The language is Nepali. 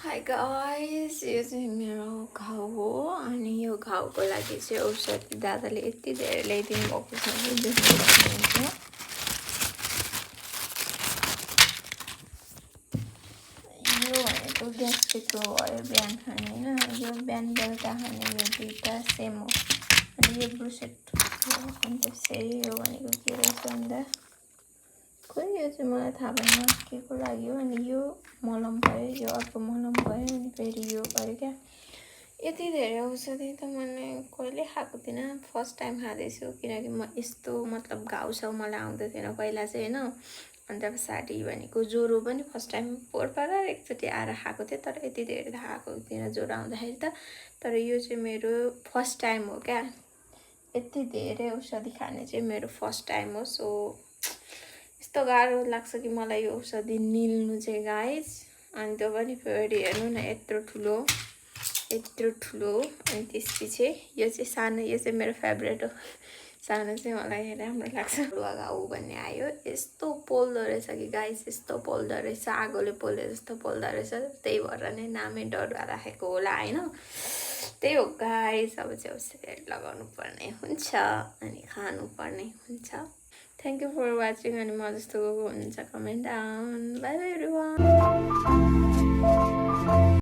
हाई गाइस, यो चाहिँ मेरो घाउ हो अनि यो घाउको लागि चाहिँ औषधि दादाले यति धेरै ल्याइदिनु भएको छ कि देख्नुहुन्छ। यो भनेको ग्यास्ट्रिकको भयो बिहान खाने होइन, यो बिहान बेलुका खाने यो दुईवटा सेम हो। अनि यो ब्रुसेट हो। अनि त्यसै यो भनेको के रहेछ भन्दा खोइ यो चाहिँ मलाई थाहा भएन के को लागि हो। अनि यो मलम भयो, यो अर्को मलम भयो, अनि फेरि यो भयो क्या। यति धेरै औषधि त मैले कहिले खाएको थिइनँ, फर्स्ट टाइम खाँदैछु। किनकि म यस्तो मतलब घाउ छ मलाई आउँदै थिएन पहिला चाहिँ होइन। अन्त पछाडि भनेको ज्वरो पनि फर्स्ट टाइम पोहोर एकचोटि आएर खाएको थिएँ, तर यति धेरै थाहा खाएको थिएन ज्वरो आउँदाखेरि त। तर यो चाहिँ मेरो फर्स्ट टाइम हो क्या, यति धेरै औषधि खाने चाहिँ मेरो फर्स्ट टाइम हो। सो यस्तो गाह्रो लाग्छ कि मलाई यो औषधि निल्नु चाहिँ गाइस। अनि त्यो पनि फेरि हेर्नु न यत्रो ठुलो अनि त्यसपछि यो चाहिँ सानो, यो चाहिँ मेरो फेभरेट हो। सानो चाहिँ मलाई राम्रो लाग्छ। डुवा घाउ भन्ने आयो, यस्तो पोल्दो रहेछ कि गाइस, यस्तो पोल्दो रहेछ, आगोले पोले जस्तो पोल्दो रहेछ। त्यही भएर नै नामै डडुवा राखेको होला होइन। त्यही हो गाइस, अब चाहिँ औषधि लगाउनु पर्ने हुन्छ अनि खानु पर्ने हुन्छ। Thank you for watching. अनि म जस्तो हुनुहुन्छ comment down. Bye bye everyone.